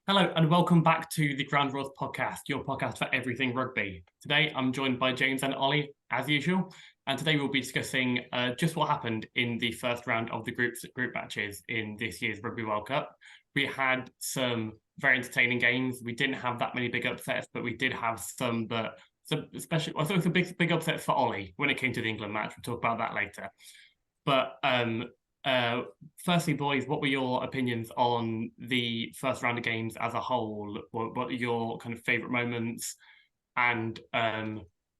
Hello and welcome back to the Ground Rules podcast, your podcast for everything rugby. Today I'm joined by James and Ollie, as usual, and today we'll be discussing just what happened in the first round of the group matches in this year's Rugby World Cup. We had some very entertaining games. We didn't have that many big upsets, but we did have some. But especially, I thought it was a big upset for Ollie when it came to the England match. We'll talk about that later. But firstly, boys, what were your opinions on the first round of games as a whole? What are your kind of favourite moments? And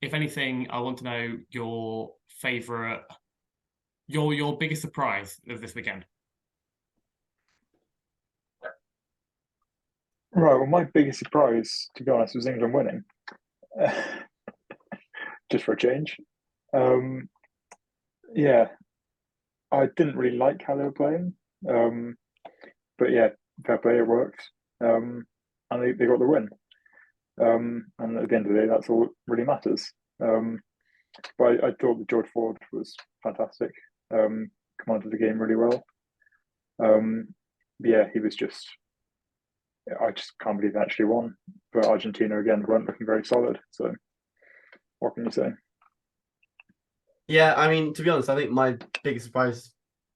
if anything, I want to know your favourite, your biggest surprise of this weekend. Right, well, my biggest surprise, to be honest, was England winning. Just for a change. Yeah, I didn't really like how they were playing. But yeah, fair play, it worked. And they got the win. And at the end of the day, that's all that really matters. But I thought that George Ford was fantastic. Commanded the game really well. Yeah, he was just... I just can't believe they actually won. But Argentina, again, weren't looking very solid. So what can you say? Yeah, I mean, to be honest, I think my biggest surprise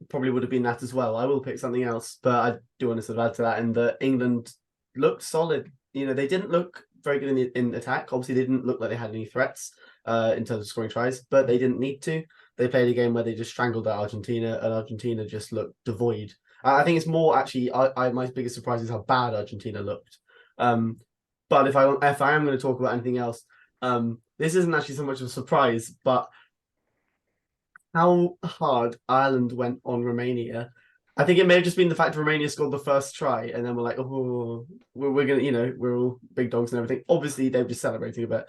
probably would have been that as well. I will pick something else, but I do want to sort of add to that in that England looked solid. You know, they didn't look very good in attack. Obviously, they didn't look like they had any threats in terms of scoring tries, but they didn't need to. They played a game where they just strangled out Argentina, and Argentina just looked devoid. I think it's more actually. My biggest surprise is how bad Argentina looked. But if I am going to talk about anything else, this isn't actually so much of a surprise, but how hard Ireland went on Romania. I think it may have just been the fact Romania scored the first try, and then we're like, oh, we're gonna, we're all big dogs and everything. Obviously, they were just celebrating a bit,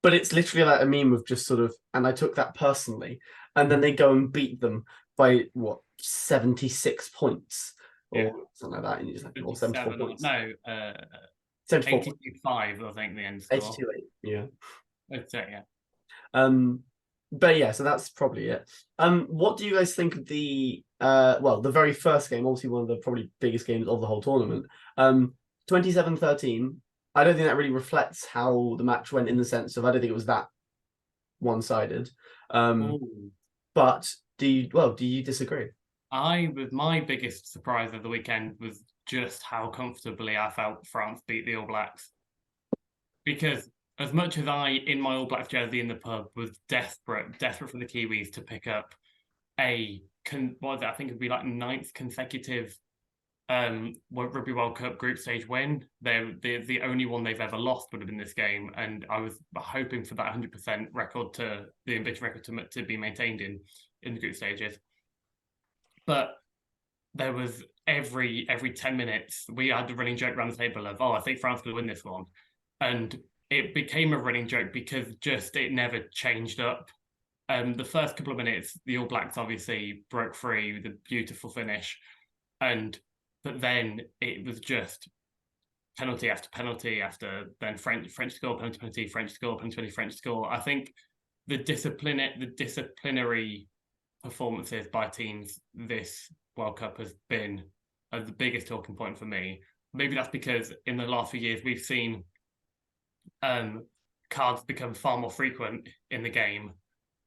but it's literally like a meme of just sort of, and I took that personally. And then they go and beat them by 76 points or something like that, and you just like, or 74 points. No, 82-5, I think the end score. 82-8, yeah. That's it, yeah. But yeah, so that's probably it. What do you guys think of the the very first game, obviously one of the probably biggest games of the whole tournament. 27-13. I don't think that really reflects how the match went in the sense of I don't think it was that one-sided. But do you disagree? My biggest surprise of the weekend was just how comfortably I felt France beat the All Blacks. Because as much as I, in my All Blacks jersey in the pub, was desperate for the Kiwis to pick up I think it'd be like 9th consecutive Rugby World Cup group stage win. They're the only one they've ever lost would have been this game, and I was hoping for that 100% record the ambition record to be maintained in the group stages. But there was every 10 minutes we had a running joke around the table of, I think France could win this one, and it became a running joke because just it never changed up. The first couple of minutes, the All Blacks obviously broke free with a beautiful finish, but then it was just penalty after penalty after then French score, penalty, French score, penalty, French score. I think the disciplinary performances by teams this World Cup has been the biggest talking point for me. Maybe that's because in the last few years we've seen cards become far more frequent in the game,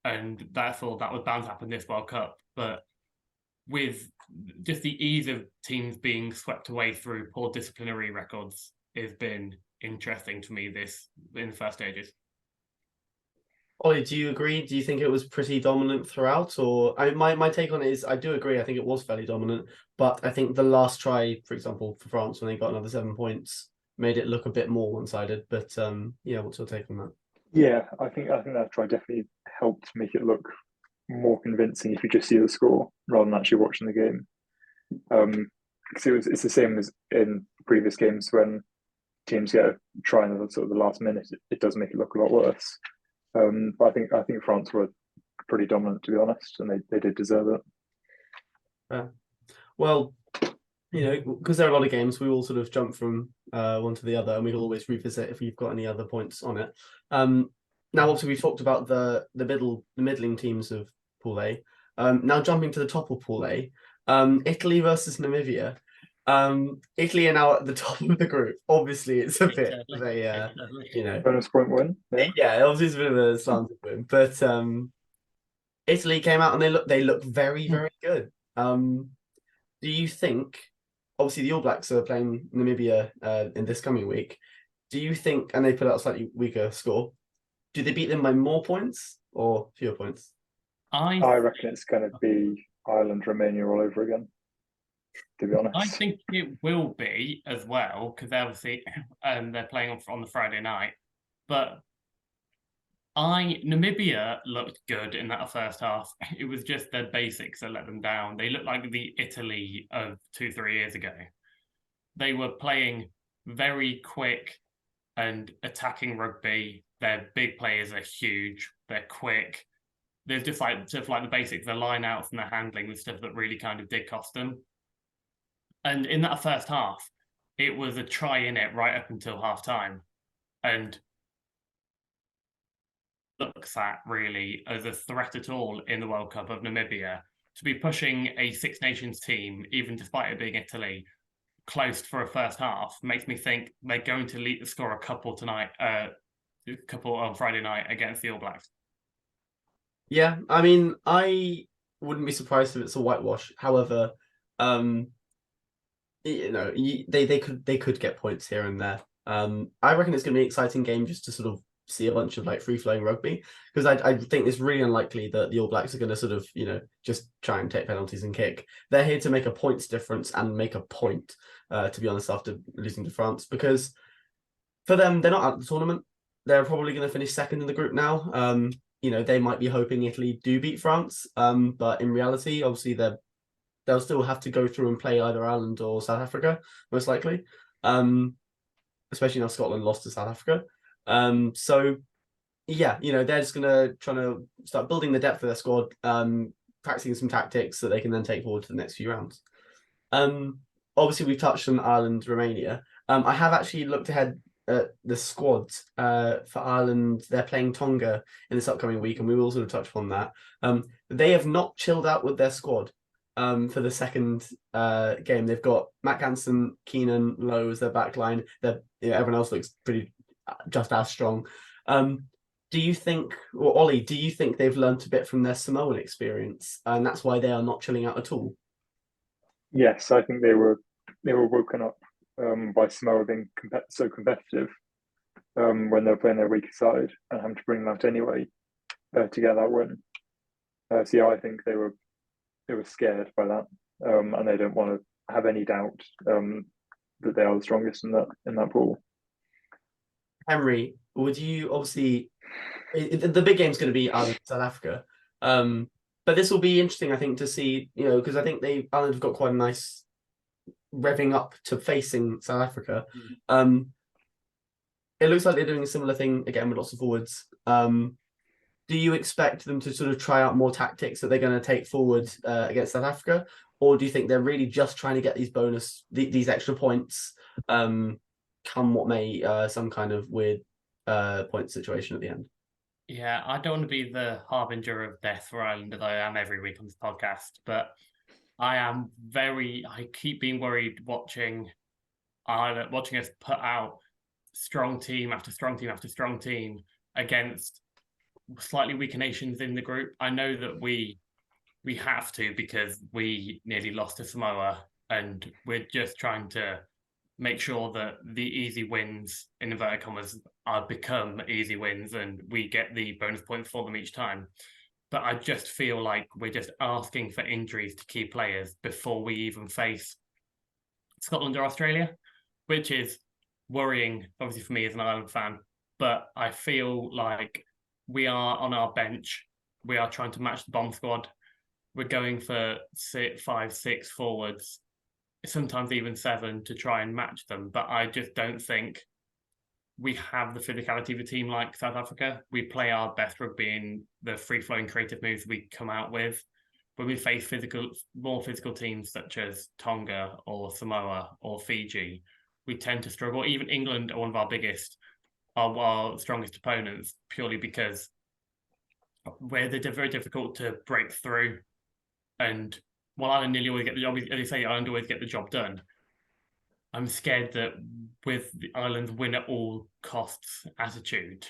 and therefore that was bound to happen this World Cup. But with just the ease of teams being swept away through poor disciplinary records has been interesting to me in the first stages. Ollie, do you agree? Do you think it was pretty dominant throughout? Or my take on it is I do agree. I think it was fairly dominant, but I think the last try, for example, for France when they got another 7 points, made it look a bit more one-sided. But what's your take on that? Yeah, I think that try definitely helped make it look more convincing if you just see the score rather than actually watching the game. Because it's the same as in previous games when teams get a try in the sort of the last minute, it does make it look a lot worse. But I think France were pretty dominant, to be honest, and they did deserve it. Well, because there are a lot of games, we will sort of jump from one to the other, and we'll always revisit if we've got any other points on it. Now, obviously, we've talked about the middling teams of Pool A. Now, jumping to the top of Pool A, Italy versus Namibia. Italy are now at the top of the group. Obviously, it's a bit of Totally. a Totally. Bonus point win. Yeah. yeah, obviously it's a bit of a slanted win, but Italy came out and they look very very good. Do you think? Obviously, the All Blacks are playing Namibia in this coming week. Do you think? And they put out a slightly weaker score. Do they beat them by more points or fewer points? I reckon it's going to be Ireland, Romania all over again. To be I honest, think it will be as well because obviously they're playing on the Friday night. But Namibia looked good in that first half. It was just their basics that let them down. They looked like the Italy of 2-3 years ago. They were playing very quick and attacking rugby. Their big players are huge. They're quick. There's just like the basics, the line outs and the handling, the stuff that really kind of did cost them. And in that first half, it was a try in it right up until half time. And looks at really as a threat at all in the World Cup of Namibia to be pushing a Six Nations team, even despite it being Italy, close for a first half makes me think they're going to score a couple tonight, a couple on Friday night against the All Blacks. Yeah, I mean, I wouldn't be surprised if it's a whitewash. However, they could get points here and there. I reckon it's going to be an exciting game just to sort of see a bunch of like free flowing rugby because I think it's really unlikely that the All Blacks are going to sort of just try and take penalties and kick. They're here to make a points difference and make a point. To be honest, after losing to France, because for them they're not out of the tournament. They're probably going to finish second in the group now. They might be hoping Italy do beat France, but in reality, obviously they'll still have to go through and play either Ireland or South Africa, most likely. Especially now Scotland lost to South Africa. So yeah, they're just trying to start building the depth of their squad, practicing some tactics that they can then take forward to the next few rounds. Obviously we've touched on Ireland, Romania. I have actually looked ahead at the squads for Ireland. They're playing Tonga in this upcoming week, and we will sort of touch upon that. They have not chilled out with their squad. For the second game, they've got Matt Hansen, Keenan, Lowe as their back line. Everyone else looks pretty just as strong. Do you think, or Ollie, do you think they've learnt a bit from their Samoan experience, and that's why they are not chilling out at all? yes, I think they were woken up by Samoa being so competitive when they were playing their weaker side and having to bring them out anyway to get that win. So yeah, I think they were scared by that, and they don't want to have any doubt that they are the strongest in that pool. Henry, would you obviously the big game's going to be Ireland South Africa, but this will be interesting, I think, to see because I think Ireland have got quite a nice revving up to facing South Africa. It looks like they're doing a similar thing again with lots of forwards. Do you expect them to sort of try out more tactics that they're going to take forward against South Africa, or do you think they're really just trying to get these extra points, come what may, some kind of weird point situation at the end? Yeah, I don't want to be the harbinger of death for Ireland as I am every week on this podcast, but I keep being worried watching Ireland, watching us put out strong team after strong team after strong team against slightly weaker nations in the group. I know that we have to because we nearly lost to Samoa, and we're just trying to make sure that the easy wins in inverted commas are become easy wins and we get the bonus points for them each time. But I just feel like we're just asking for injuries to key players before we even face Scotland or Australia, which is worrying, obviously, for me as an Ireland fan. But I feel like we are on our bench. We are trying to match the bomb squad. We're going for 5, 6 forwards, sometimes even 7 to try and match them. But I just don't think we have the physicality of a team like South Africa. We play our best rugby in the free-flowing creative moves we come out with. When we face more physical teams such as Tonga or Samoa or Fiji, we tend to struggle. Even England are one of our strongest opponents, purely because they're very difficult to break through. And while Ireland nearly always get the job, as you say, Ireland always get the job done. I'm scared that with the Ireland's win at all costs attitude,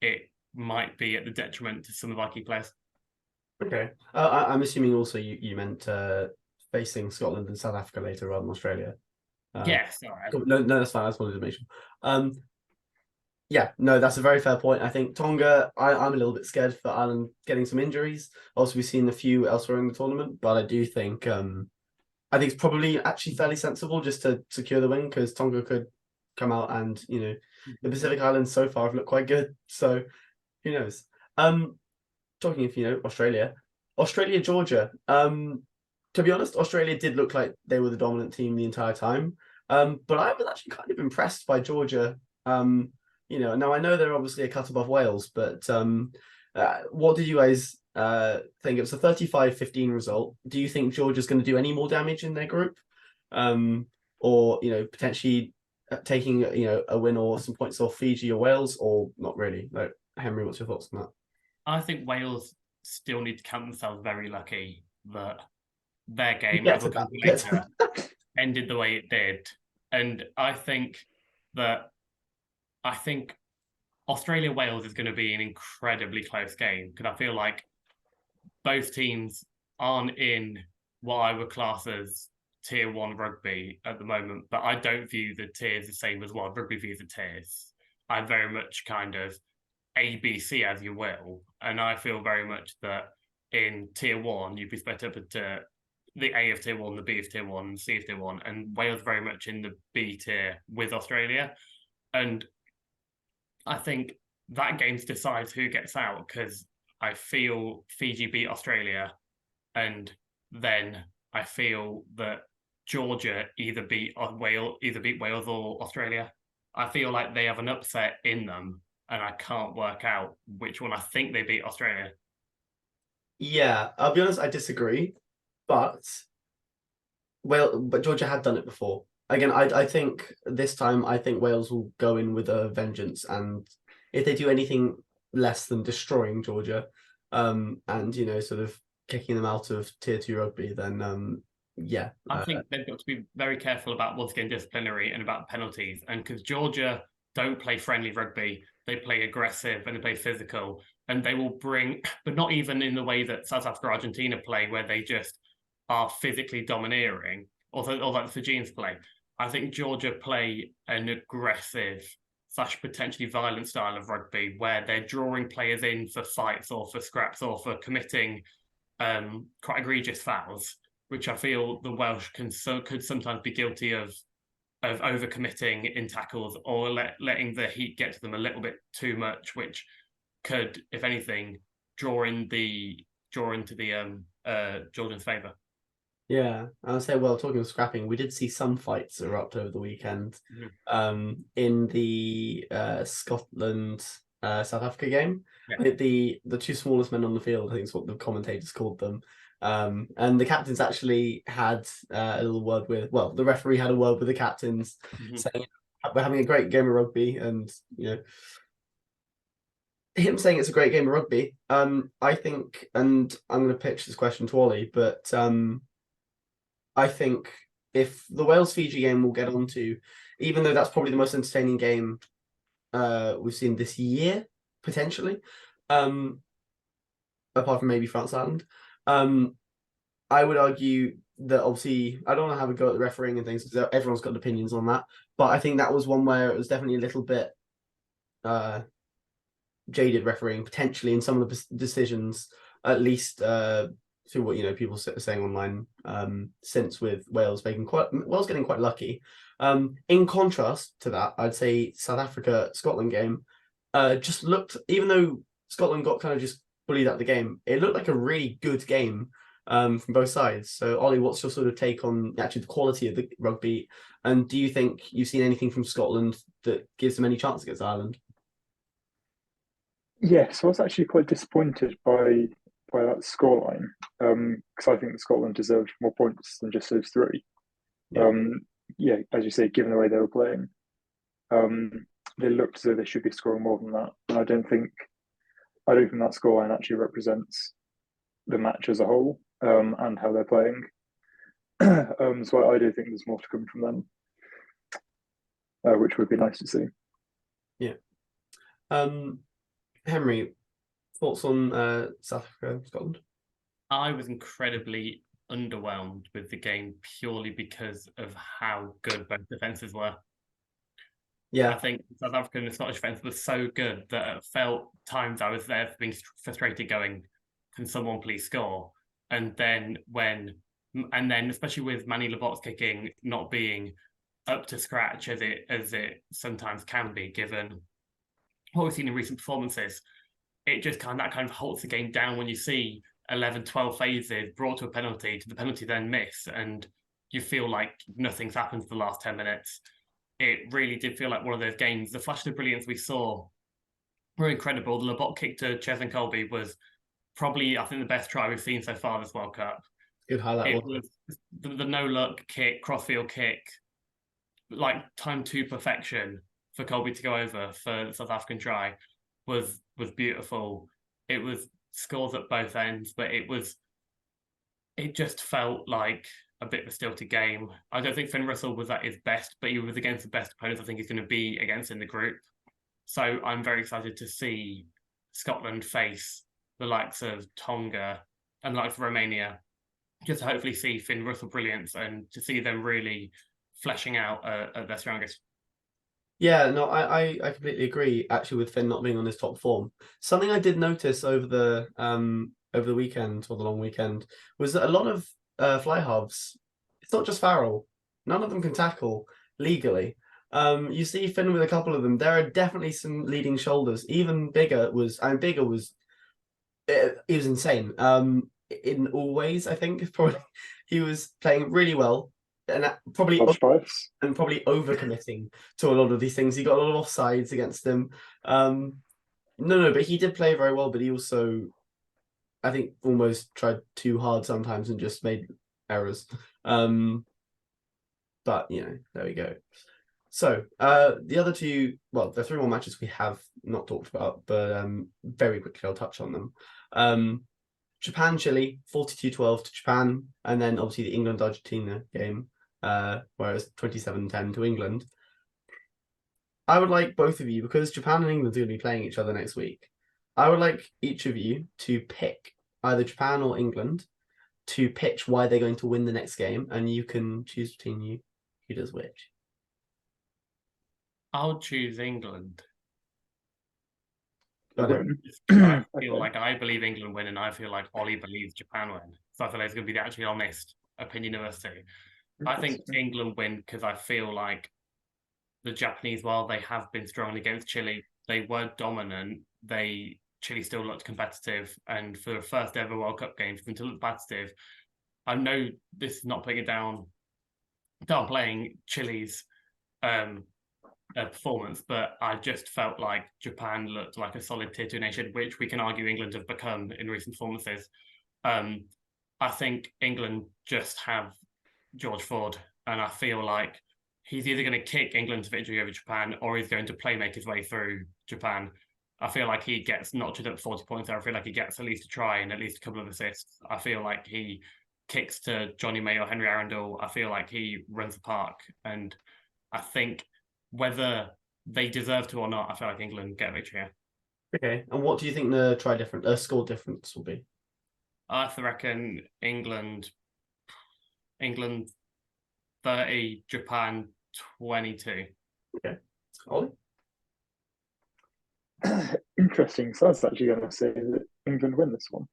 it might be at the detriment to some of our key players. Okay. I'm assuming also you meant facing Scotland and South Africa later rather than Australia. Yes, all right. No, that's fine. I just wanted to make sure. Yeah, no, that's a very fair point. I think Tonga, I'm a little bit scared for Ireland getting some injuries. Also, we've seen a few elsewhere in the tournament, but I do think I think it's probably actually fairly sensible just to secure the win because Tonga could come out and the Pacific Islands so far have looked quite good. So who knows? Talking of Australia, Georgia. To be honest, Australia did look like they were the dominant team the entire time. But I was actually kind of impressed by Georgia. Now I know they're obviously a cut above Wales, but what did you guys think? It was a 35-15 result. Do you think Georgia's going to do any more damage in their group? Or potentially taking a win or some points off Fiji or Wales, or not really? Like, Henry, what's your thoughts on that? I think Wales still need to count themselves very lucky that their game, Get as to we'll come that. to later, ended the way it did. And I think Australia-Wales is going to be an incredibly close game because I feel like both teams aren't in what I would class as tier one rugby at the moment, but I don't view the tiers the same as what rugby views the tiers. I very much kind of ABC, as you will, and I feel very much that in tier one you'd be split up into the A of tier one, the B of tier one, and C of tier one, and Wales very much in the B tier with Australia. And I think that game decides who gets out because I feel Fiji beat Australia, and then I feel that Georgia either beat Wales or Australia. I feel like they have an upset in them, and I can't work out which one. I think they beat Australia. Yeah, I'll be honest, I disagree, but Georgia had done it before. Again, I think this time I think Wales will go in with a vengeance, and if they do anything less than destroying Georgia, and sort of kicking them out of tier two rugby, then yeah. I think they've got to be very careful about once again disciplinary and about penalties. And because Georgia don't play friendly rugby, they play aggressive and they play physical, and they will bring, but not even in the way that South Africa, Argentina play, where they just are physically domineering, or like the Fijians play. I think Georgia play an aggressive / potentially violent style of rugby where they're drawing players in for fights or for scraps or for committing quite egregious fouls, which I feel the Welsh could sometimes be guilty of overcommitting in tackles or letting the heat get to them a little bit too much, which could, if anything, draw into the Jordan's favour. Yeah, I'll say, well, talking of scrapping, we did see some fights erupt over the weekend. In the Scotland South Africa game. Yeah. I think the two smallest men on the field, I think is what the commentators called them. And the captains actually had a little word with, well, the referee had a word with the captains saying we're having a great game of rugby, and him saying it's a great game of rugby. I think, and I'm going to pitch this question to Ollie, but I think if the Wales-Fiji game we'll get onto, even though that's probably the most entertaining game we've seen this year, potentially, apart from maybe France-Ireland, I would argue that obviously, I don't want to have a go at the refereeing and things because everyone's got opinions on that, but I think that was one where it was definitely a little bit jaded refereeing, potentially in some of the decisions, at least through what people are saying online since with Wales getting quite lucky. In contrast to that, I'd say South Africa Scotland game just looked, even though Scotland got kind of just bullied out the game, it looked like a really good game from both sides. So Ollie, what's your sort of take on actually the quality of the rugby, and do you think you've seen anything from Scotland that gives them any chance against Ireland? Yes, I was actually quite disappointed by that scoreline because I think Scotland deserved more points than just those three. Yeah. Yeah, as you say, given the way they were playing, they looked as though they should be scoring more than that. And I don't think that scoreline actually represents the match as a whole and how they're playing. So I do think there's more to come from them. which would be nice to see. Henry, thoughts on South Africa, Scotland? I was incredibly underwhelmed with the game purely because of how good both defences were. I Yeah, think South African and Scottish defence was so good that it felt times I was there being frustrated going, can someone please score? And then especially with Manny Labot's kicking not being up to scratch as it sometimes can be, given what we've seen in recent performances, it just kind of halts the game down when you see 11, 12 phases brought to a penalty, to the penalty then miss, and you feel like nothing's happened for the last 10 minutes. It really did feel like one of those games. The flash of brilliance we saw were incredible. The Labot kick to Ches and Colby was probably, I think, the best try we've seen so far this World Cup. good highlight. It was the no-look kick, crossfield kick, like time to perfection for Colby to go over for the South African try was beautiful. It was scores at both ends, but it just felt like a bit of a stilted game. I don't think Finn Russell was at his best, but he was against the best opponents I think he's going to be against in the group. So I'm very excited to see Scotland face the likes of Tonga and the likes of Romania, just to hopefully see Finn Russell brilliance and to see them really fleshing out at their strongest. Yeah, no, I completely agree. Actually, with Finn not being on his top form, something I did notice over the weekend or the long weekend was that a lot of fly halves, it's not just Farrell. None of them can tackle legally. You see Finn with a couple of them. There are definitely some leading shoulders. Even Bigger was he was insane. In all ways, I think probably he was playing really well. And probably overcommitting to a lot of these things. He got a lot of offsides against them. But he did play very well, but he also, I think, almost tried too hard sometimes and just made errors. But there we go. So the other two, well, the three more matches we have not talked about, but very quickly I'll touch on them. Japan, Chile, 42-12 to Japan, and then obviously the England-Argentina game, whereas 27-10 to England. I would like both of you, because Japan and England are going to be playing each other next week, I would like each of you to pick either Japan or England to pitch why they're going to win the next game, and you can choose between you who does which. I'll choose England. I feel like I believe England win, and I feel like Ollie believes Japan win. So I feel like it's going to be the actually honest opinion of us two. I think England win because I feel like the Japanese, while they have been strong against Chile, they were dominant. Chile still looked competitive, and for the first ever World Cup game, for them to look competitive, I know this is not putting it down, downplaying Chile's performance, but I just felt like Japan looked like a solid tier 2 nation, which we can argue England have become in recent performances. I think England just have George Ford, and I feel like he's either going to kick England to victory over Japan or he's going to play make his way through Japan. I feel like he gets notched up 40 points there. I feel like he gets at least a try and at least a couple of assists. I feel like he kicks to Johnny May or Henry Arundel. I feel like he runs the park, and I think whether they deserve to or not, I feel like England get a victory here. Okay, and what do you think the score difference will be? I reckon England 30, Japan 22. Okay, Ollie? Interesting. So I was actually going to say that England win this one.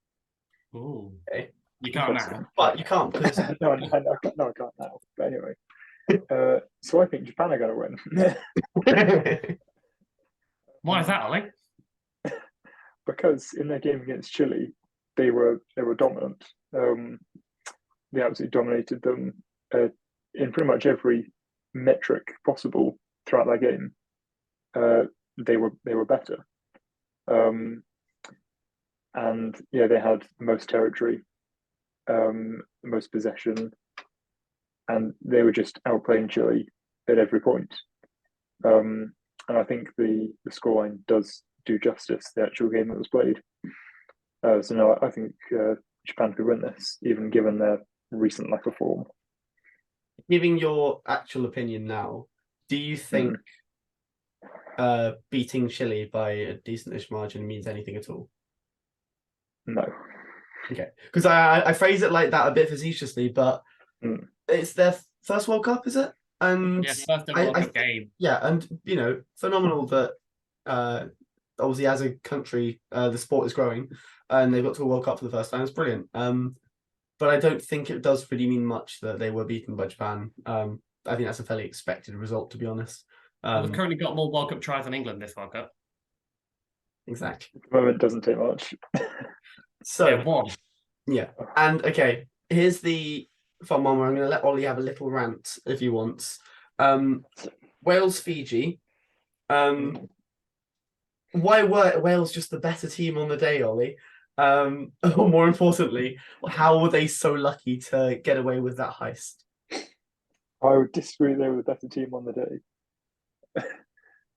Ooh. Okay. You can't now. But you can't because no, I can't now. But anyway, so I think Japan are going to win. Why is that, Ollie? Because in their game against Chile, they were dominant. They absolutely dominated them in pretty much every metric possible throughout that game. They were better, and yeah, they had the most territory, the most possession, and they were just outplaying Chile at every point. And I think the scoreline does do justice to the actual game that was played. So no, I think Japan could win this, even given their recent lack of form. Giving your actual opinion now, Do you think beating Chile by a decentish margin means anything at all? No. Okay, because I phrase it like that a bit facetiously, but it's their first World Cup, is it? And Yeah, first ever World Cup game. Yeah, and phenomenal that obviously as a country the sport is growing and they've got to a World Cup for the first time. It's brilliant. But I don't think it does really mean much that they were beaten by Japan. I think that's a fairly expected result, to be honest. We've currently got more World Cup tries than England this World Cup. Exactly. At the moment, it doesn't take much. So yeah, one. Yeah, and okay, here's the fun one where I'm going to let Ollie have a little rant if he wants. Wales, Fiji. Why were Wales just the better team on the day, Ollie? Or more importantly, how were they so lucky to get away with that heist? I would disagree they were the better team on the day.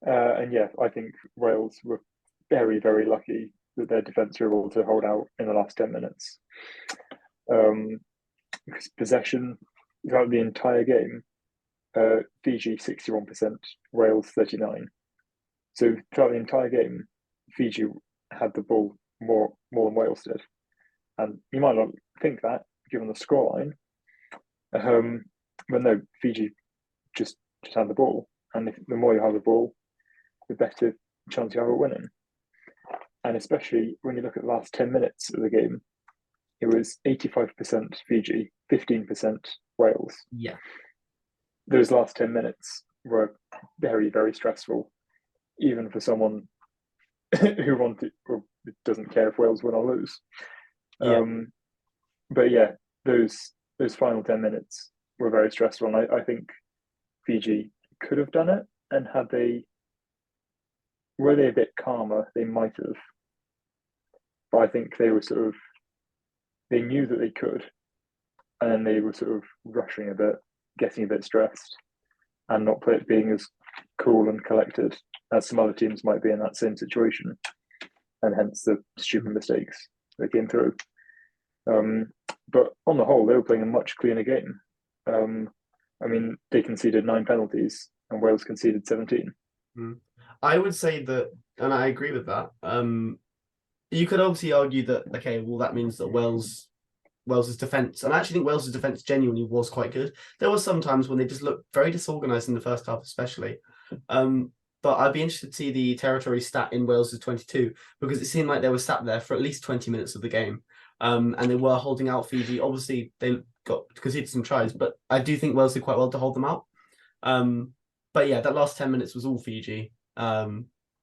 And yeah, I think Wales were very, very lucky that their defence were able to hold out in the last 10 minutes. Because possession throughout the entire game, Fiji 61%, Wales 39%. So throughout the entire game, Fiji had the ball more than Wales did. And you might not think that, given the scoreline. But no, Fiji just had the ball. And the more you have the ball, the better chance you have of winning. And especially when you look at the last 10 minutes of the game, it was 85% Fiji, 15% Wales. Yeah. Those last 10 minutes were very, very stressful, even for someone who wanted or doesn't care if Wales win or lose. Yeah. But yeah, those final 10 minutes were very stressful. And I think Fiji could have done it. And were they a bit calmer, they might have. But I think they were they knew that they could. And then they were sort of rushing a bit, getting a bit stressed, and not being as cool and collected as some other teams might be in that same situation. And hence the stupid mistakes that came through. But on the whole, they were playing a much cleaner game. I mean, they conceded 9 penalties and Wales conceded 17. I would say that, and I agree with that. You could obviously argue that, okay, well, that means that Wales' defence, and I actually think Wales' defence genuinely was quite good. There were some times when they just looked very disorganised in the first half, especially. But I'd be interested to see the territory stat in Wales' 22, because it seemed like they were sat there for at least 20 minutes of the game. And they were holding out Fiji. Obviously, they got conceded some tries, but I do think Wales did quite well to hold them out. But yeah, that last 10 minutes was all Fiji.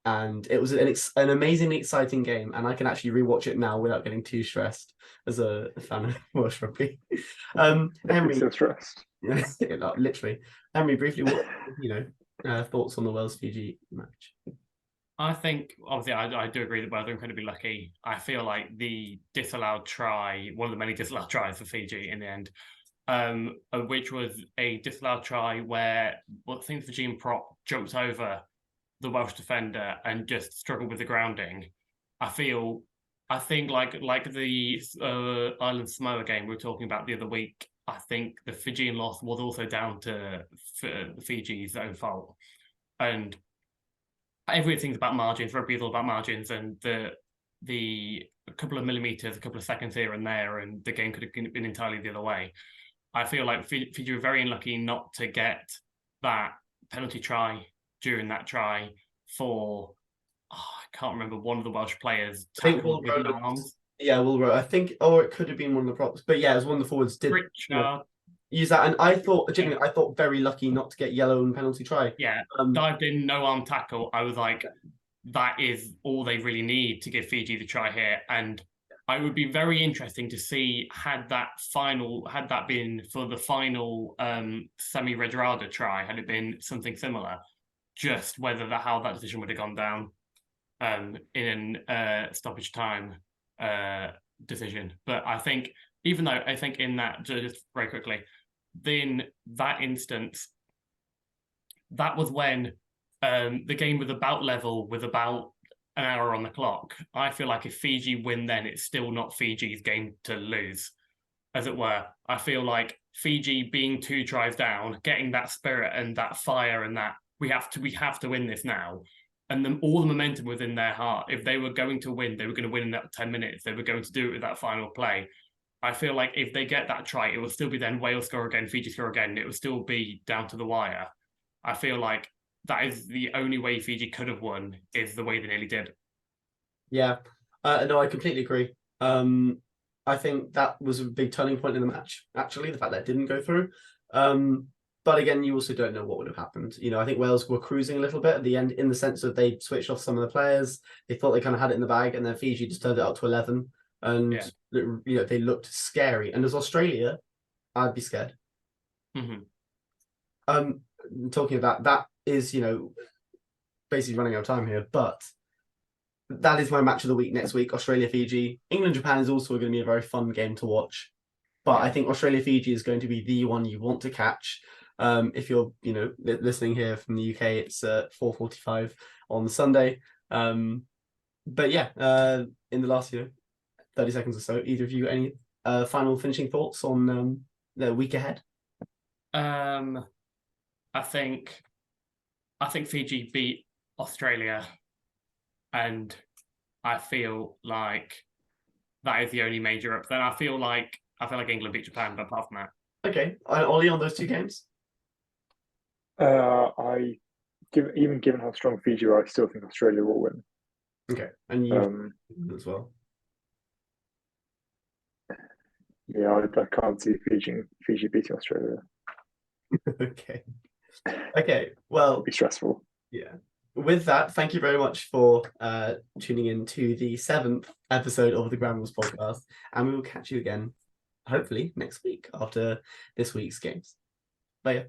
And it was an amazingly exciting game, and I can actually rewatch it now without getting too stressed as a fan of Welsh rugby. Henry, so stressed. Literally. Henry, briefly, what thoughts on the Wales Fiji match? I think, obviously, I do agree that Wales are incredibly lucky. I feel like the disallowed try, one of the many disallowed tries for Fiji in the end, which was a disallowed try where what seems Fijian prop jumped over the Welsh defender and just struggled with the grounding. I think like the Ireland Samoa game we were talking about the other week, I think the Fijian loss was also down to Fiji's own fault. And everything's about margins. Rugby is all about margins, and the couple of millimeters, a couple of seconds here and there, and the game could have been entirely the other way. I feel like Fiji were very unlucky not to get that penalty try during that try for I can't remember, one of the Welsh players tackled with arms. Yeah, Will I think, or it could have been one of the props, but yeah, it was one of the forwards did use that, and I thought, genuinely, I thought very lucky not to get yellow and penalty try. Yeah, dived in, no arm tackle. I was like, that is all they really need to give Fiji the try here, and I would be very interesting to see had that been for the final Semi Redrada try, had it been something similar, just how that decision would have gone down in a stoppage time decision. But I think, even though I think in that, just very quickly, in that instance, that was when the game was about level with about an hour on the clock. I feel like if Fiji win, then it's still not Fiji's game to lose, as it were. I feel like Fiji being 2 tries down, getting that spirit and that fire and that we have to win this now. And all the momentum was in their heart. If they were going to win, they were going to win in that 10 minutes. They were going to do it with that final play. I feel like if they get that try, it will still be then Wales score again, Fiji score again. It will still be down to the wire. I feel like that is the only way Fiji could have won, is the way they nearly did. Yeah, no, I completely agree. I think that was a big turning point in the match, actually, the fact that it didn't go through. But again, you also don't know what would have happened. I think Wales were cruising a little bit at the end, in the sense that they switched off some of the players. They thought they kind of had it in the bag, and then Fiji just turned it up to 11. And they looked scary. And as Australia, I'd be scared. Mm-hmm. Talking about that is, basically running out of time here, but that is my match of the week next week. Australia, Fiji. England, Japan is also going to be a very fun game to watch. But I think Australia, Fiji is going to be the one you want to catch. If you're, listening here from the UK, it's 4:45 on Sunday. But yeah, in the last 30 seconds or so, either of you any final finishing thoughts on the week ahead? I think Fiji beat Australia, and I feel like that is the only major upset. I feel like England beat Japan, but apart from that. Okay, Ollie, on those two games? Even given how strong Fiji are, I still think Australia will win. Okay, and you as well. Yeah, I can't see Fiji beating Australia. Okay. Well, it'll be stressful. Yeah. With that, thank you very much for tuning in to the 7th episode of the Gramblers podcast, and we will catch you again, hopefully next week after this week's games. Bye.